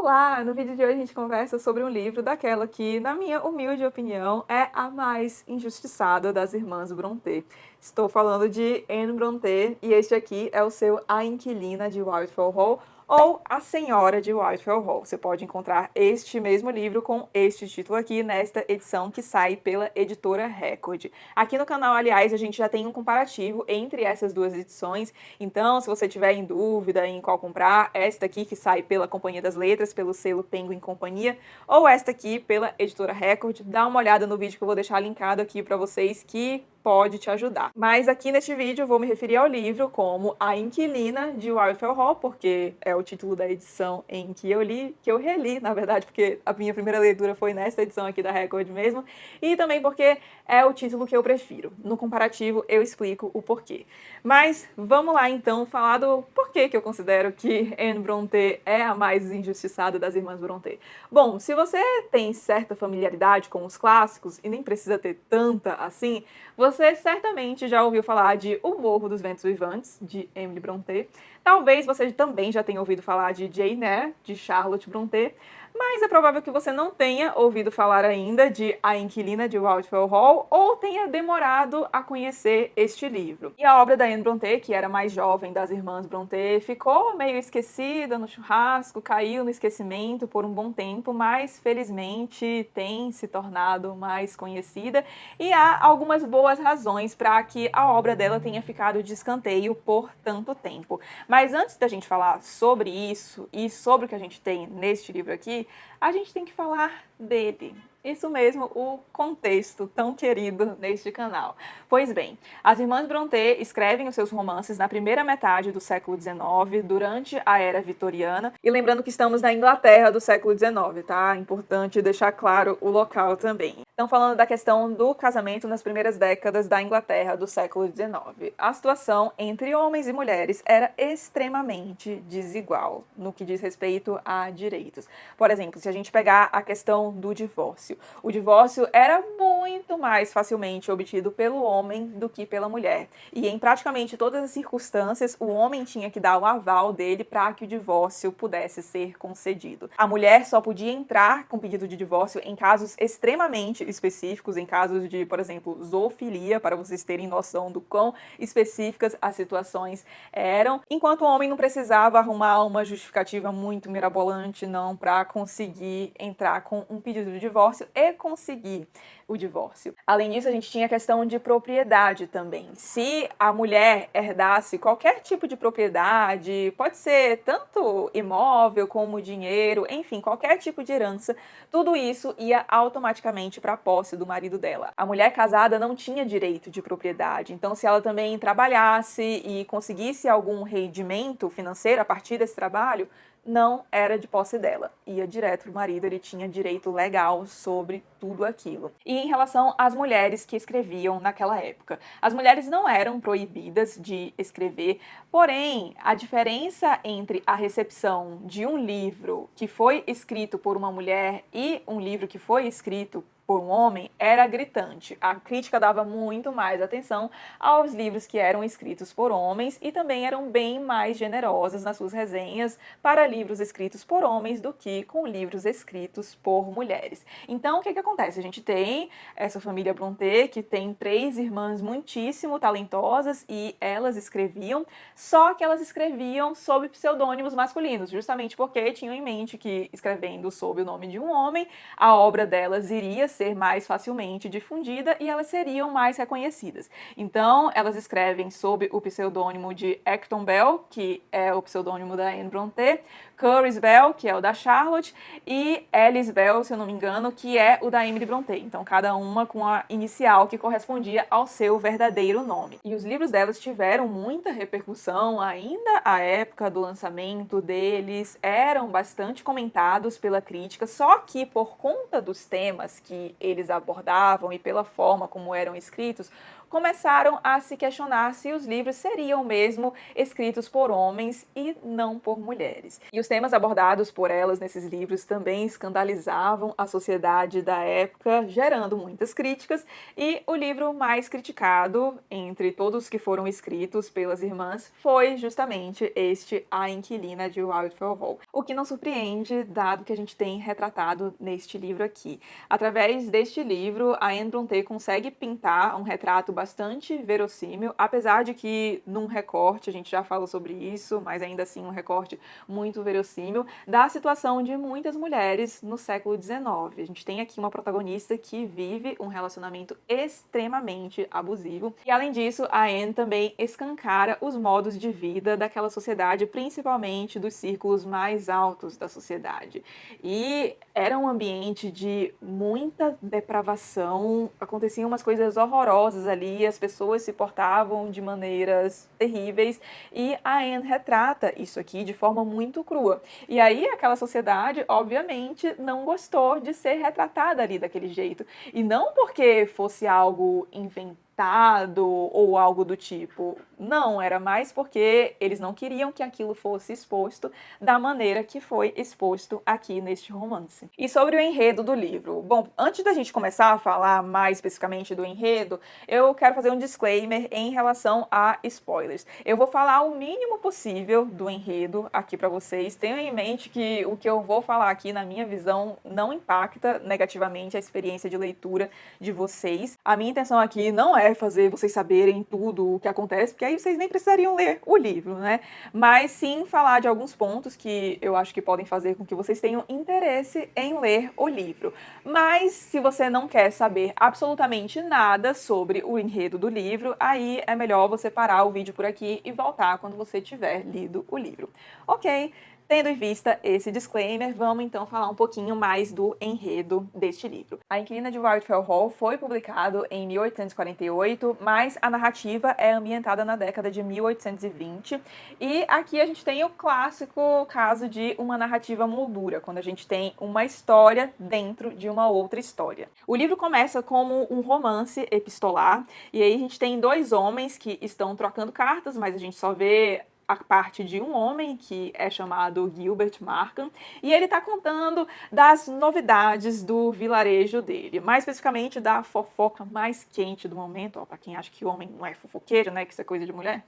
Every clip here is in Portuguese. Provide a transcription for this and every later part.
Olá! No vídeo de hoje a gente conversa sobre um livro daquela que, na minha humilde opinião, é a mais injustiçada das irmãs Brontë. Estou falando de Anne Brontë e este aqui é o seu A Inquilina de Whitefell Hall ou A Senhora de Whitefell Hall. Você pode encontrar este mesmo livro com este título aqui nesta edição que sai pela editora Record. Aqui no canal, aliás, a gente já tem um comparativo entre essas duas edições, então se você tiver em dúvida em qual comprar, esta aqui que sai pela Companhia das Letras, pelo selo Penguin Companhia, ou esta aqui pela editora Record, dá uma olhada no vídeo que eu vou deixar linkado aqui para vocês que pode te ajudar. Mas aqui neste vídeo eu vou me referir ao livro como A Inquilina de Whitefell Hall, porque é o título da edição em que eu li, que eu reli, na verdade, porque a minha primeira leitura foi nesta edição aqui da Record mesmo, e também porque é o título que eu prefiro. No comparativo eu explico o porquê. Mas vamos lá então falar do porquê que eu considero que Anne Brontë é a mais injustiçada das irmãs Brontë. Bom, se você tem certa familiaridade com os clássicos, e nem precisa ter tanta assim, você certamente já ouviu falar de O Morro dos Ventos Vivantes, de Emily Brontë. Talvez você também já tenha ouvido falar de Jane Eyre, de Charlotte Brontë, mas é provável que você não tenha ouvido falar ainda de A Inquilina de Whitefell Hall ou tenha demorado a conhecer este livro. E a obra da Anne Brontë, que era mais jovem das irmãs Brontë, ficou meio esquecida no churrasco, caiu no esquecimento por um bom tempo, mas felizmente tem se tornado mais conhecida e há algumas boas razões para que a obra dela tenha ficado de escanteio por tanto tempo. Mas antes da gente falar sobre isso e sobre o que a gente tem neste livro aqui, a gente tem que falar dele. Isso mesmo, o contexto tão querido neste canal. Pois bem, as irmãs Brontë escrevem os seus romances na primeira metade do século XIX, durante a Era Vitoriana. E lembrando que estamos na Inglaterra do século XIX, tá? Importante deixar claro o local também. Estão falando da questão do casamento nas primeiras décadas da Inglaterra do século XIX. A situação entre homens e mulheres era extremamente desigual no que diz respeito a direitos. Por exemplo, se a gente pegar a questão do divórcio. O divórcio era muito mais facilmente obtido pelo homem do que pela mulher. E em praticamente todas as circunstâncias, o homem tinha que dar o aval dele para que o divórcio pudesse ser concedido. A mulher só podia entrar com pedido de divórcio em casos extremamente específicos, em casos de, por exemplo, zoofilia, para vocês terem noção do quão específicas as situações eram, enquanto o homem não precisava arrumar uma justificativa muito mirabolante, não, para conseguir entrar com um pedido de divórcio e conseguir o divórcio. Além disso, a gente tinha a questão de propriedade também. Se a mulher herdasse qualquer tipo de propriedade, pode ser tanto imóvel como dinheiro, enfim, qualquer tipo de herança, tudo isso ia automaticamente para a posse do marido dela. A mulher casada não tinha direito de propriedade, então se ela também trabalhasse e conseguisse algum rendimento financeiro a partir desse trabalho, não era de posse dela, ia direto pro marido, ele tinha direito legal sobre tudo aquilo. E em relação às mulheres que escreviam naquela época, as mulheres não eram proibidas de escrever, porém, a diferença entre a recepção de um livro que foi escrito por uma mulher e um livro que foi escrito por um homem era gritante. A crítica dava muito mais atenção aos livros que eram escritos por homens e também eram bem mais generosas nas suas resenhas para livros escritos por homens do que com livros escritos por mulheres. Então, o que acontece? A gente tem essa família Brontë, que tem 3 irmãs muitíssimo talentosas e elas escreviam, só que elas escreviam sob pseudônimos masculinos, justamente porque tinham em mente que, escrevendo sob o nome de um homem, a obra delas iria ser mais facilmente difundida e elas seriam mais reconhecidas. Então, elas escrevem sob o pseudônimo de Acton Bell, que é o pseudônimo da Anne Brontë, Curious Bell, que é o da Charlotte, e Alice Bell, se eu não me engano, que é o da Emily Brontë. Então, cada uma com a inicial que correspondia ao seu verdadeiro nome. E os livros delas tiveram muita repercussão ainda à época do lançamento deles, eram bastante comentados pela crítica, só que por conta dos temas que eles abordavam e pela forma como eram escritos, começaram a se questionar se os livros seriam mesmo escritos por homens e não por mulheres. E os temas abordados por elas nesses livros também escandalizavam a sociedade da época, gerando muitas críticas, e o livro mais criticado entre todos que foram escritos pelas irmãs foi justamente este, A Inquilina de Wildfell Hall. O que não surpreende, dado que a gente tem retratado neste livro aqui. Através deste livro, a Anne Brontë consegue pintar um retrato bastante verossímil, apesar de que num recorte, a gente já falou sobre isso, mas ainda assim um recorte muito verossímil, da situação de muitas mulheres no século XIX. A gente tem aqui uma protagonista que vive um relacionamento extremamente abusivo, e além disso, a Anne também escancara os modos de vida daquela sociedade, principalmente dos círculos mais altos da sociedade. E era um ambiente de muita depravação, aconteciam umas coisas horrorosas ali, as pessoas se portavam de maneiras terríveis, e a Anne retrata isso aqui de forma muito crua. E aí aquela sociedade, obviamente, não gostou de ser retratada ali daquele jeito. E não porque fosse algo inventado ou algo do tipo. Não, era mais porque eles não queriam que aquilo fosse exposto da maneira que foi exposto aqui neste romance. E sobre o enredo do livro. Bom, antes da gente começar a falar mais especificamente do enredo, eu quero fazer um disclaimer em relação a spoilers. Eu vou falar o mínimo possível do enredo aqui para vocês. Tenham em mente que o que eu vou falar aqui, na minha visão, não impacta negativamente a experiência de leitura de vocês. A minha intenção aqui não é fazer vocês saberem tudo o que acontece, porque aí vocês nem precisariam ler o livro, né? Mas sim falar de alguns pontos que eu acho que podem fazer com que vocês tenham interesse em ler o livro. Mas se você não quer saber absolutamente nada sobre o enredo do livro, aí é melhor você parar o vídeo por aqui e voltar quando você tiver lido o livro. Ok? Tendo em vista esse disclaimer, vamos então falar um pouquinho mais do enredo deste livro. A Inquilina de Wildfell Hall foi publicado em 1848, mas a narrativa é ambientada na década de 1820. E aqui a gente tem o clássico caso de uma narrativa moldura, quando a gente tem uma história dentro de uma outra história. O livro começa como um romance epistolar, e aí a gente tem dois homens que estão trocando cartas, mas a gente só vê a parte de um homem que é chamado Gilbert Markham, e ele está contando das novidades do vilarejo dele, mais especificamente da fofoca mais quente do momento. Para quem acha que homem não é fofoqueiro, né, que isso é coisa de mulher,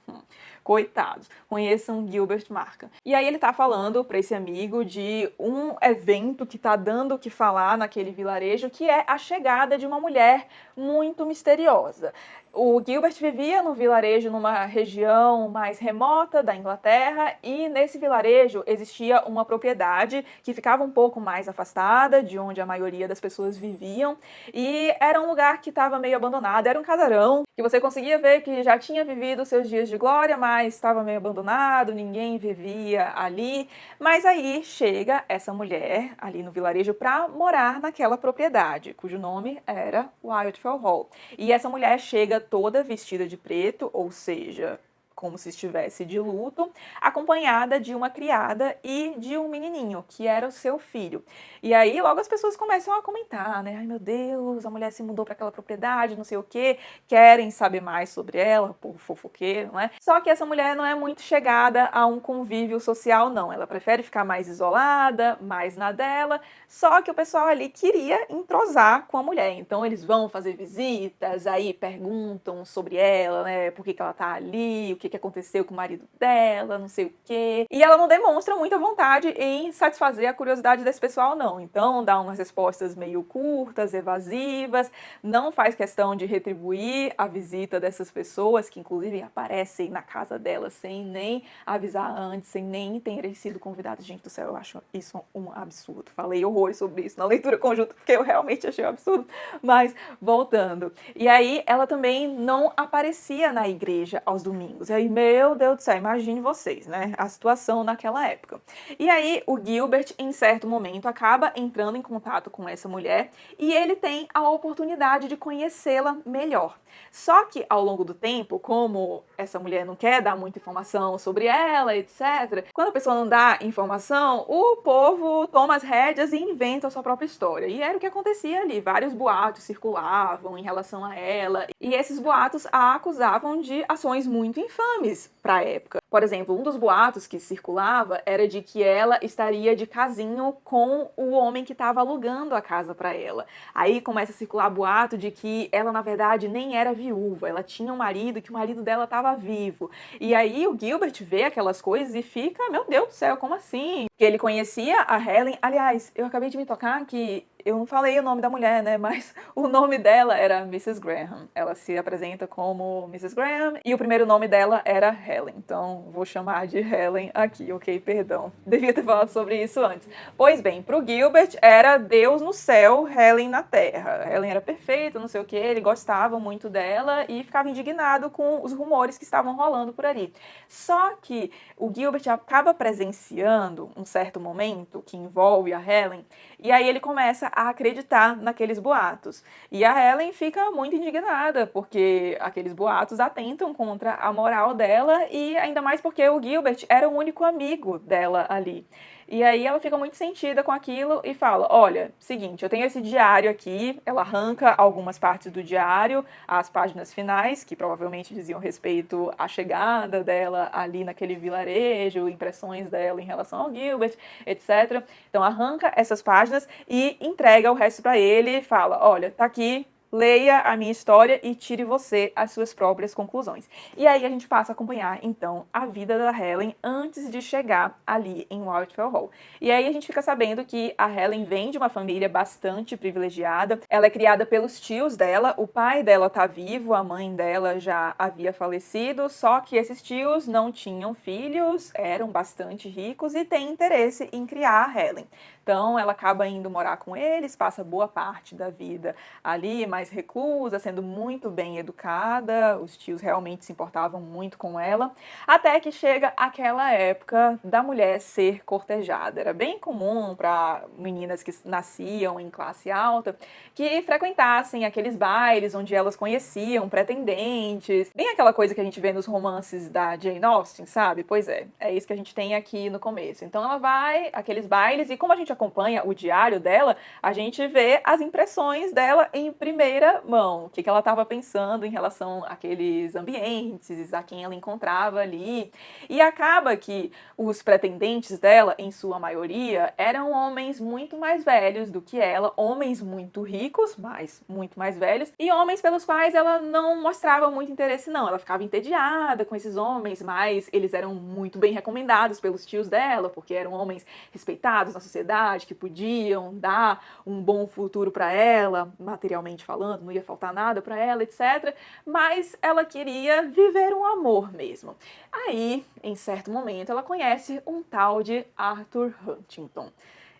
coitados, conheçam Gilbert Markham. E aí ele tá falando para esse amigo de um evento que tá dando o que falar naquele vilarejo, que é a chegada de uma mulher muito misteriosa. O Gilbert vivia no vilarejo numa região mais remota da Inglaterra, e nesse vilarejo existia uma propriedade que ficava um pouco mais afastada de onde a maioria das pessoas viviam, e era um lugar que estava meio abandonado, era um casarão que você conseguia ver que já tinha vivido seus dias de glória, mas estava meio abandonado, ninguém vivia ali. Mas aí chega essa mulher ali no vilarejo para morar naquela propriedade, cujo nome era Wildfell Hall. E essa mulher chega toda vestida de preto, ou seja, como se estivesse de luto, acompanhada de uma criada e de um menininho, que era o seu filho. E aí logo as pessoas começam a comentar, né? Ai, meu Deus, a mulher se mudou para aquela propriedade, não sei o quê, querem saber mais sobre ela, povo fofoqueiro, não é? Só que essa mulher não é muito chegada a um convívio social, não. Ela prefere ficar mais isolada, mais na dela, só que o pessoal ali queria entrosar com a mulher. Então eles vão fazer visitas, aí perguntam sobre ela, né? Por que ela tá ali, o que aconteceu com o marido dela, não sei o quê. E ela não demonstra muita vontade em satisfazer a curiosidade desse pessoal, não. Então dá umas respostas meio curtas, evasivas, não faz questão de retribuir a visita dessas pessoas, que inclusive aparecem na casa dela sem nem avisar antes, sem nem terem sido convidadas. Gente do céu, eu acho isso um absurdo. Falei horrores sobre isso na leitura conjunta, porque eu realmente achei um absurdo. Mas, voltando. E aí, ela também não aparecia na igreja aos domingos. E aí e meu Deus do céu, imagine vocês, né, a situação naquela época. E aí o Gilbert, em certo momento, acaba entrando em contato com essa mulher e ele tem a oportunidade de conhecê-la melhor. Só que ao longo do tempo, como essa mulher não quer dar muita informação sobre ela, etc., quando a pessoa não dá informação, o povo toma as rédeas e inventa a sua própria história. E era o que acontecia ali. Vários boatos circulavam em relação a ela, e esses boatos a acusavam de ações muito infames para a época. Por exemplo, um dos boatos que circulava era de que ela estaria de casinho com o homem que estava alugando a casa para ela. Aí começa a circular boato de que ela, na verdade, nem era viúva, ela tinha um marido e que o marido dela estava vivo. E aí o Gilbert vê aquelas coisas e fica, meu Deus do céu, como assim? Que ele conhecia a Helen. Aliás, eu acabei de me tocar que eu não falei o nome da mulher, né? Mas o nome dela era Mrs. Graham. Ela se apresenta como Mrs. Graham e o primeiro nome dela era Helen. Então, vou chamar de Helen aqui, ok? Perdão. Devia ter falado sobre isso antes. Pois bem, pro Gilbert era Deus no céu, Helen na terra. Helen era perfeita, não sei o que, ele gostava muito dela e ficava indignado com os rumores que estavam rolando por ali. Só que o Gilbert acaba presenciando um certo momento que envolve a Helen e aí ele começa a acreditar naqueles boatos. E a Helen fica muito indignada, porque aqueles boatos atentam contra a moral dela e ainda mais porque o Gilbert era o único amigo dela ali. E aí ela fica muito sentida com aquilo e fala, olha, seguinte, eu tenho esse diário aqui, ela arranca algumas partes do diário, as páginas finais, que provavelmente diziam respeito à chegada dela ali naquele vilarejo, impressões dela em relação ao Gilbert, etc. Então arranca essas páginas e entrega o resto para ele e fala, olha, tá aqui, leia a minha história e tire você as suas próprias conclusões. E aí a gente passa a acompanhar, então, a vida da Helen antes de chegar ali em Wildfell Hall. E aí a gente fica sabendo que a Helen vem de uma família bastante privilegiada. Ela é criada pelos tios dela, o pai dela tá vivo, a mãe dela já havia falecido, só que esses tios não tinham filhos, eram bastante ricos e têm interesse em criar a Helen. Então ela acaba indo morar com eles, passa boa parte da vida ali, mais reclusa, sendo muito bem educada, os tios realmente se importavam muito com ela, até que chega aquela época da mulher ser cortejada. Era bem comum para meninas que nasciam em classe alta que frequentassem aqueles bailes onde elas conheciam pretendentes, bem aquela coisa que a gente vê nos romances da Jane Austen, sabe? Pois é isso que a gente tem aqui no começo. Então ela vai àqueles bailes e como a gente acompanha o diário dela, a gente vê as impressões dela em primeira mão, o que ela estava pensando em relação àqueles ambientes, a quem ela encontrava ali. E acaba que os pretendentes dela, em sua maioria, eram homens muito mais velhos do que ela, homens muito ricos, mas muito mais velhos, e homens pelos quais ela não mostrava muito interesse não. Ela ficava entediada com esses homens, mas eles eram muito bem recomendados pelos tios dela, porque eram homens respeitados na sociedade, que podiam dar um bom futuro para ela, materialmente falando, não ia faltar nada para ela, etc. Mas ela queria viver um amor mesmo. Aí, em certo momento, ela conhece um tal de Arthur Huntington.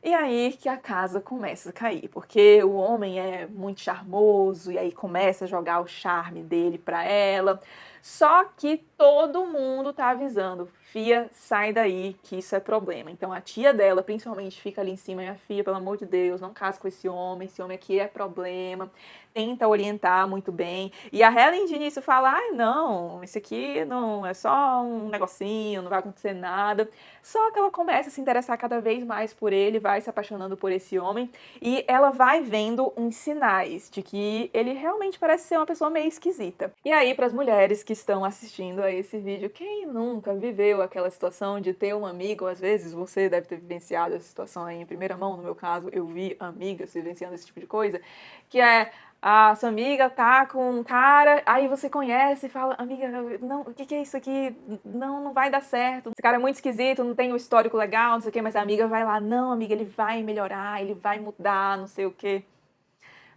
E aí que a casa começa a cair, porque o homem é muito charmoso e aí começa a jogar o charme dele para ela. Só que todo mundo tá avisando, Fia, sai daí, que isso é problema. Então a tia dela, principalmente, fica ali em cima, minha filha, pelo amor de Deus, não casa com esse homem aqui é problema. Tenta orientar muito bem. E a Helen de início fala, ai não, isso aqui não é só um negocinho, não vai acontecer nada. Só que ela começa a se interessar cada vez mais por ele, vai se apaixonando por esse homem e ela vai vendo uns sinais de que ele realmente parece ser uma pessoa meio esquisita. E aí, para as mulheres que estão assistindo a esse vídeo, quem nunca viveu aquela situação de ter um amigo, às vezes você deve ter vivenciado essa situação aí em primeira mão, no meu caso, eu vi amigas vivenciando esse tipo de coisa, que é a sua amiga tá com um cara, aí você conhece e fala, amiga, não, o que é isso aqui? Não vai dar certo. Esse cara é muito esquisito, não tem um histórico legal, não sei o que, mas a amiga vai lá, não, amiga, ele vai melhorar, ele vai mudar, não sei o que.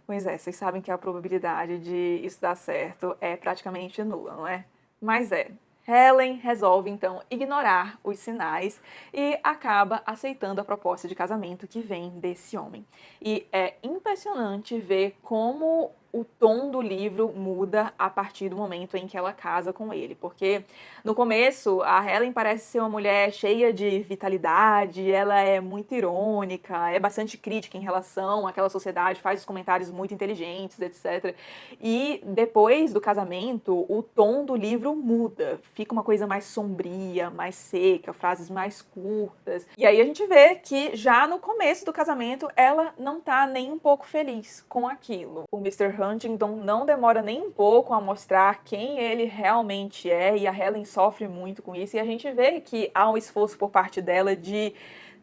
Pois é, vocês sabem que a probabilidade de isso dar certo é praticamente nula, não é? Mas é. Helen resolve então ignorar os sinais e acaba aceitando a proposta de casamento que vem desse homem. E é impressionante ver como o tom do livro muda a partir do momento em que ela casa com ele, porque no começo a Helen parece ser uma mulher cheia de vitalidade, ela é muito irônica, é bastante crítica em relação àquela sociedade, faz comentários muito inteligentes, etc. E depois do casamento, o tom do livro muda, fica uma coisa mais sombria, mais seca, frases mais curtas. E aí a gente vê que já no começo do casamento ela não tá nem um pouco feliz com aquilo. O Mr. Huntington não demora nem um pouco a mostrar quem ele realmente é, e a Helen sofre muito com isso, e a gente vê que há um esforço por parte dela de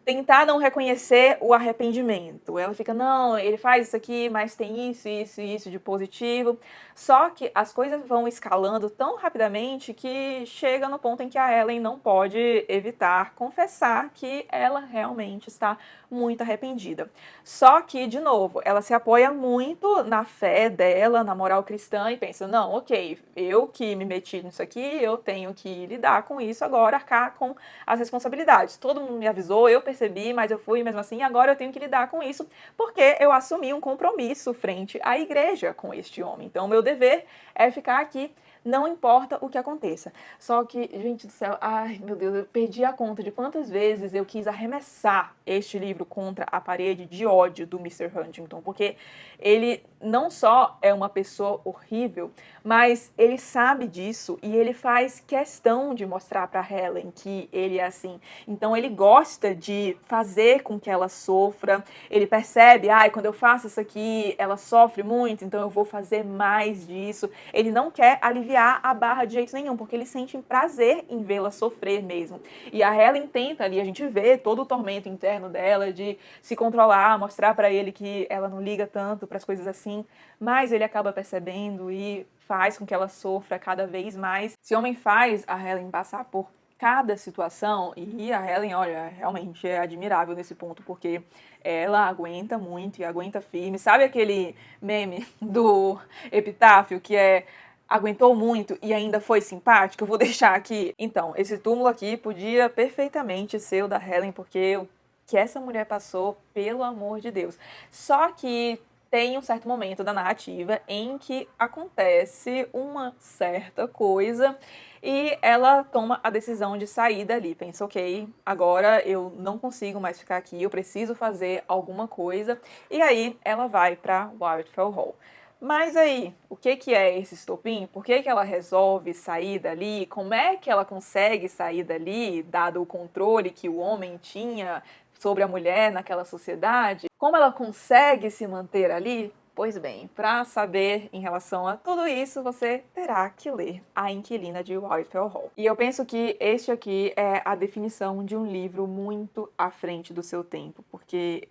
tentar não reconhecer o arrependimento. Ela fica, não, ele faz isso aqui, mas tem isso, isso e isso de positivo. Só que as coisas vão escalando tão rapidamente que chega no ponto em que a Helen não pode evitar confessar que ela realmente está muito arrependida. Só que, de novo, ela se apoia muito na fé dela, na moral cristã, e pensa, não, ok, eu que me meti nisso aqui, eu tenho que lidar com isso agora, arcar com as responsabilidades. Todo mundo me avisou, eu percebi, mas eu fui mesmo assim, agora eu tenho que lidar com isso, porque eu assumi um compromisso frente à igreja com este homem. Então, meu dever é ficar aqui, não importa o que aconteça. Só que, gente do céu, ai meu Deus, eu perdi a conta de quantas vezes eu quis arremessar este livro contra a parede de ódio do Mr. Huntington, porque ele não só é uma pessoa horrível, mas ele sabe disso e ele faz questão de mostrar para Helen que ele é assim. Então ele gosta de fazer com que ela sofra, ele percebe, quando eu faço isso aqui, ela sofre muito, então eu vou fazer mais disso. Ele não quer aliviar a barra de jeito nenhum, porque ele sente prazer em vê-la sofrer mesmo. E a Helen tenta ali, a gente vê todo o tormento interno dela de se controlar, mostrar para ele que ela não liga tanto para as coisas assim, mas ele acaba percebendo e faz com que ela sofra cada vez mais. Esse homem faz a Helen passar por cada situação, e a Helen, olha, realmente é admirável nesse ponto, porque ela aguenta muito e aguenta firme. Sabe aquele meme do Epitáfio que é aguentou muito e ainda foi simpático? Eu vou deixar aqui. Então, esse túmulo aqui podia perfeitamente ser o da Helen, porque o que essa mulher passou, pelo amor de Deus. Só que tem um certo momento da narrativa em que acontece uma certa coisa e ela toma a decisão de sair dali. Pensa, ok, agora eu não consigo mais ficar aqui, eu preciso fazer alguma coisa. E aí ela vai para Wildfell Hall. Mas aí, o que é esse estopim? Por que ela resolve sair dali? Como é que ela consegue sair dali, dado o controle que o homem tinha sobre a mulher naquela sociedade? Como ela consegue se manter ali? Pois bem, para saber em relação a tudo isso, você terá que ler A Inquilina de Wildfell Hall. E eu penso que este aqui é a definição de um livro muito à frente do seu tempo, porque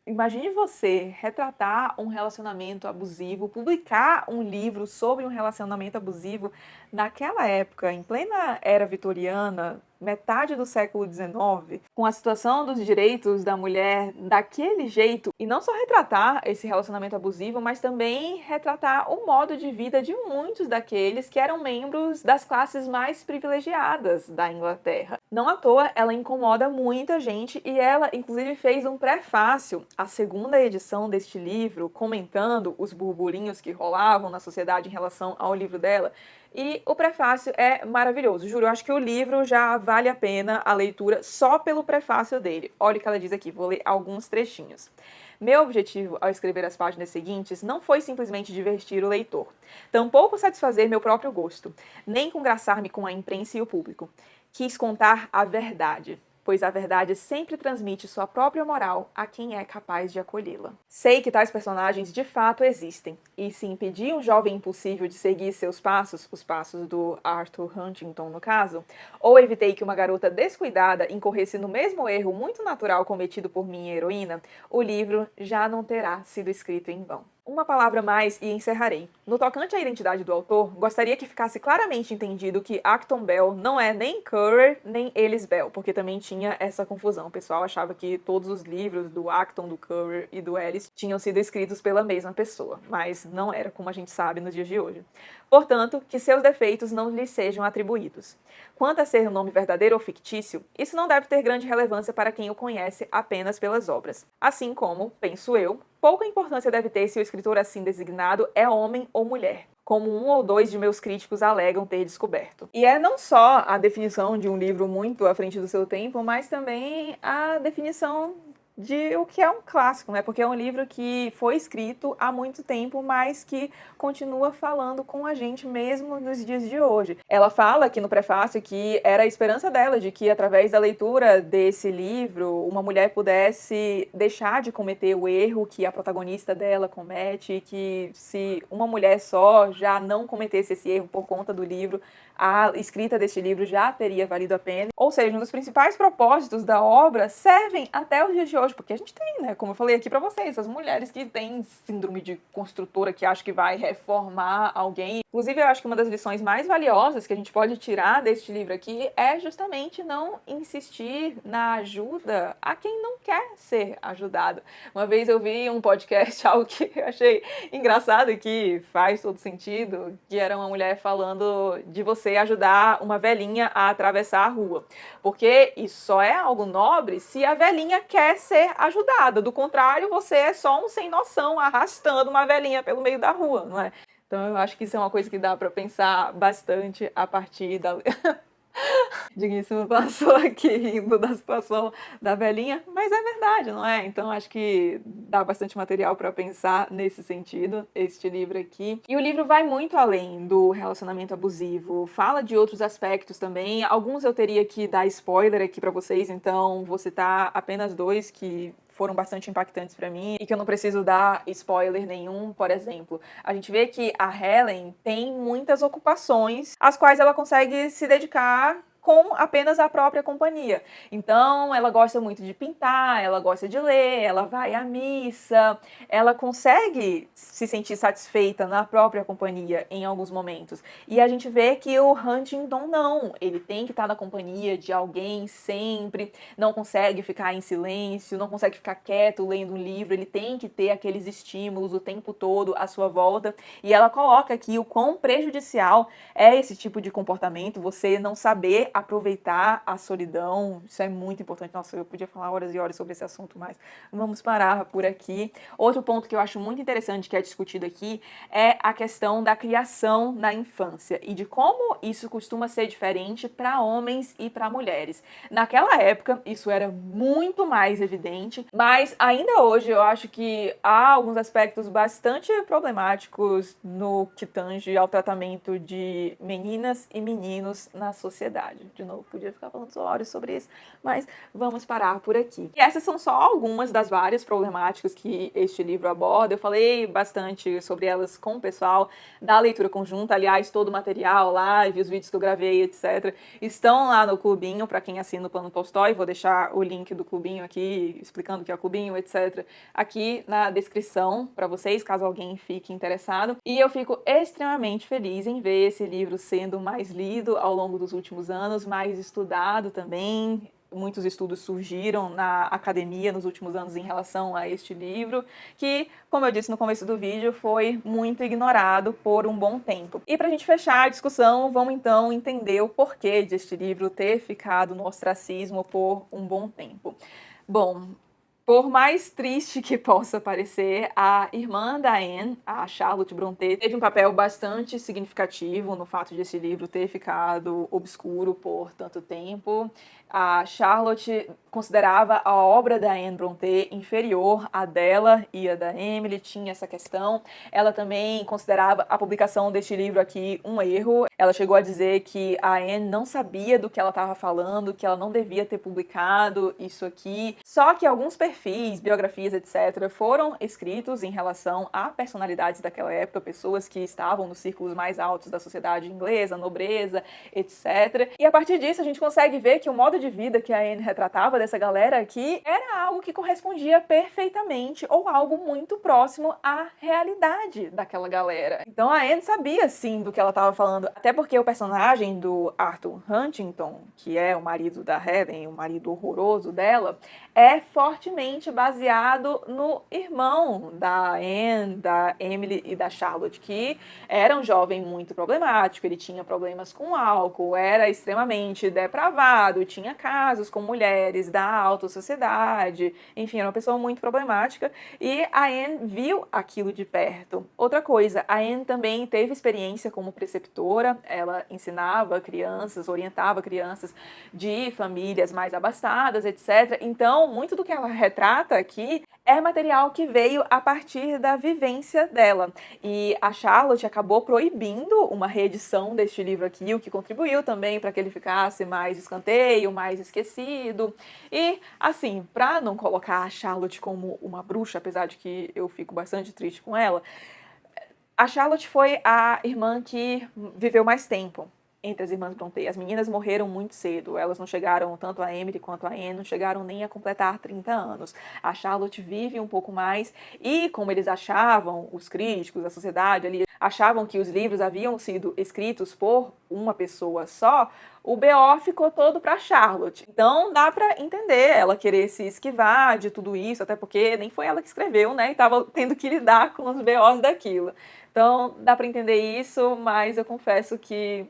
imagine você retratar um relacionamento abusivo, publicar um livro sobre um relacionamento abusivo naquela época, em plena era vitoriana, metade do século XIX, com a situação dos direitos da mulher daquele jeito, e não só retratar esse relacionamento abusivo, mas também retratar o modo de vida de muitos daqueles que eram membros das classes mais privilegiadas da Inglaterra. Não à toa, ela incomoda muita gente, e ela, inclusive, fez um prefácio à segunda edição deste livro, comentando os burburinhos que rolavam na sociedade em relação ao livro dela. E o prefácio é maravilhoso, juro, eu acho que o livro já vale a pena a leitura só pelo prefácio dele. Olha o que ela diz aqui, vou ler alguns trechinhos. Meu objetivo ao escrever as páginas seguintes não foi simplesmente divertir o leitor, tampouco satisfazer meu próprio gosto, nem congraçar-me com a imprensa e o público. Quis contar a verdade, pois a verdade sempre transmite sua própria moral a quem é capaz de acolhê-la. Sei que tais personagens de fato existem, e se impedir um jovem impossível de seguir seus passos, os passos do Arthur Huntington no caso, ou evitei que uma garota descuidada incorresse no mesmo erro muito natural cometido por minha heroína, o livro já não terá sido escrito em vão. Uma palavra mais e encerrarei. No tocante à identidade do autor, gostaria que ficasse claramente entendido que Acton Bell não é nem Currer nem Ellis Bell, porque também tinha essa confusão. O pessoal achava que todos os livros do Acton, do Currer e do Ellis tinham sido escritos pela mesma pessoa, mas não era, como a gente sabe nos dias de hoje. Portanto, que seus defeitos não lhe sejam atribuídos. Quanto a ser um nome verdadeiro ou fictício, isso não deve ter grande relevância para quem o conhece apenas pelas obras. Assim como, penso eu, pouca importância deve ter se o escritor assim designado é homem ou mulher, como 1 ou 2 de meus críticos alegam ter descoberto. E é não só a definição de um livro muito à frente do seu tempo, mas também a definição de o que é um clássico, né? Porque é um livro que foi escrito há muito tempo, mas que continua falando com a gente mesmo nos dias de hoje. Ela fala aqui no prefácio que era a esperança dela de que, através da leitura desse livro, uma mulher pudesse deixar de cometer o erro que a protagonista dela comete, e que se uma mulher só já não cometesse esse erro por conta do livro, a escrita deste livro já teria valido a pena. Ou seja, um dos principais propósitos da obra servem até os dias de hoje, porque a gente tem, né, como eu falei aqui pra vocês, as mulheres que têm síndrome de construtora, que acham que vai reformar alguém. Inclusive, eu acho que uma das lições mais valiosas que a gente pode tirar deste livro aqui é justamente não insistir na ajuda a quem não quer ser ajudado. Uma vez eu vi um podcast, algo que eu achei engraçado e que faz todo sentido, que era uma mulher falando de você ajudar uma velhinha a atravessar a rua. Porque isso só é algo nobre se a velhinha quer ser ajudada. Do contrário, você é só um sem noção arrastando uma velhinha pelo meio da rua, não é? Então eu acho que isso é uma coisa que dá para pensar bastante a partir da... Digníssimo passou aqui rindo da situação da velhinha, mas é verdade, não é? Então acho que dá bastante material para pensar nesse sentido, este livro aqui. E o livro vai muito além do relacionamento abusivo, fala de outros aspectos também. Alguns eu teria que dar spoiler aqui para vocês, então vou citar apenas 2 que foram bastante impactantes para mim e que eu não preciso dar spoiler nenhum. Por exemplo, a gente vê que a Helen tem muitas ocupações às quais ela consegue se dedicar com apenas a própria companhia. Então, ela gosta muito de pintar, ela gosta de ler, ela vai à missa, ela consegue se sentir satisfeita na própria companhia em alguns momentos. E a gente vê que o Huntington não, ele tem que estar na companhia de alguém sempre, não consegue ficar em silêncio, não consegue ficar quieto lendo um livro, ele tem que ter aqueles estímulos o tempo todo à sua volta. E ela coloca aqui o quão prejudicial é esse tipo de comportamento, você não saber aproveitar a solidão. Isso é muito importante. Nossa, eu podia falar horas e horas sobre esse assunto, mas vamos parar por aqui. Outro ponto que eu acho muito interessante que é discutido aqui é a questão da criação na infância e de como isso costuma ser diferente para homens e para mulheres. Naquela época, isso era muito mais evidente, mas ainda hoje eu acho que há alguns aspectos bastante problemáticos no que tange ao tratamento de meninas e meninos na sociedade. De novo, podia ficar falando horas sobre isso, mas vamos parar por aqui. E essas são só algumas das várias problemáticas que este livro aborda. Eu falei bastante sobre elas com o pessoal da leitura conjunta. Aliás, todo o material, live, os vídeos que eu gravei, etc., estão lá no clubinho, para quem assina o Plano Tolstói. Vou deixar o link do clubinho aqui, explicando o que é o clubinho, etc., aqui na descrição para vocês, caso alguém fique interessado. E eu fico extremamente feliz em ver esse livro sendo mais lido ao longo dos últimos anos, mais estudado também. Muitos estudos surgiram na academia nos últimos anos em relação a este livro, que, como eu disse no começo do vídeo, foi muito ignorado por um bom tempo. E para a gente fechar a discussão, vamos então entender o porquê deste livro ter ficado no ostracismo por um bom tempo. Bom, por mais triste que possa parecer, a irmã da Anne, a Charlotte Brontë, teve um papel bastante significativo no fato de esse livro ter ficado obscuro por tanto tempo. A Charlotte considerava a obra da Anne Brontë inferior à dela e à da Emily, tinha essa questão. Ela também considerava a publicação deste livro aqui um erro. Ela chegou a dizer que a Anne não sabia do que ela estava falando, que ela não devia ter publicado isso aqui. Só que alguns perfis, biografias, etc., foram escritos em relação a personalidades daquela época, pessoas que estavam nos círculos mais altos da sociedade inglesa, nobreza, etc. E a partir disso a gente consegue ver que o modo de vida que a Anne retratava dessa galera aqui era algo que correspondia perfeitamente ou algo muito próximo à realidade daquela galera. Então a Anne sabia sim do que ela estava falando, até porque o personagem do Arthur Huntington, que é o marido da Helen, o marido horroroso dela, é fortemente justamente baseado no irmão da Anne, da Emily e da Charlotte, que era um jovem muito problemático, ele tinha problemas com álcool, era extremamente depravado, tinha casos com mulheres da alta sociedade, enfim, era uma pessoa muito problemática, e a Anne viu aquilo de perto. Outra coisa, a Anne também teve experiência como preceptora, ela ensinava crianças, orientava crianças de famílias mais abastadas, etc. Então, muito do que ela retrata aqui é material que veio a partir da vivência dela. E a Charlotte acabou proibindo uma reedição deste livro aqui, o que contribuiu também para que ele ficasse mais escanteio, mais esquecido. E, assim, para não colocar a Charlotte como uma bruxa, apesar de que eu fico bastante triste com ela, a Charlotte foi a irmã que viveu mais tempo entre as irmãs Brontë. As meninas morreram muito cedo, elas não chegaram, tanto a Emily quanto a Anne, não chegaram nem a completar 30 anos. A Charlotte vive um pouco mais e, como eles achavam, os críticos, a sociedade ali, achavam que os livros haviam sido escritos por uma pessoa só, o BO ficou todo para Charlotte. Então dá para entender ela querer se esquivar de tudo isso, até porque nem foi ela que escreveu, né? E estava tendo que lidar com os BOs daquilo. Então dá para entender isso, mas eu confesso que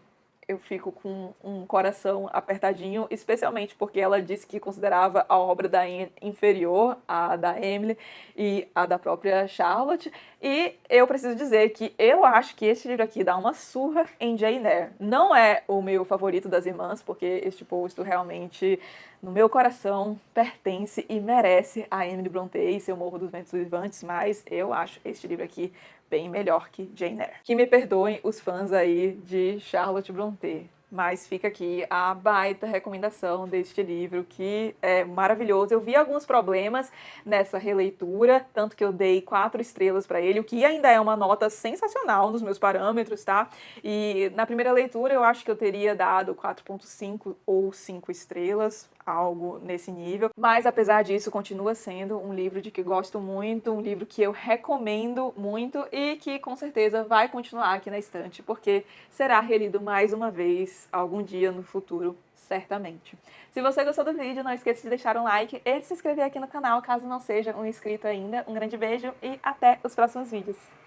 eu fico com um coração apertadinho, especialmente porque ela disse que considerava a obra da Anne inferior à da Emily e à da própria Charlotte. E eu preciso dizer que eu acho que este livro aqui dá uma surra em Jane Eyre. Não é o meu favorito das irmãs, porque este posto realmente, no meu coração, pertence e merece a Emily Brontë e seu Morro dos Ventos Vivantes, mas eu acho este livro aqui bem melhor que Jane Eyre. Que me perdoem os fãs aí de Charlotte Brontë, mas fica aqui a baita recomendação deste livro, que é maravilhoso. Eu vi alguns problemas nessa releitura, tanto que eu dei 4 estrelas para ele, o que ainda é uma nota sensacional nos meus parâmetros, tá? E na primeira leitura eu acho que eu teria dado 4,5 ou 5 estrelas, algo nesse nível. Mas apesar disso, continua sendo um livro de que gosto muito, um livro que eu recomendo muito e que com certeza vai continuar aqui na estante, porque será relido mais uma vez algum dia no futuro, certamente. Se você gostou do vídeo, não esqueça de deixar um like e de se inscrever aqui no canal, caso não seja um inscrito ainda. Um grande beijo e até os próximos vídeos.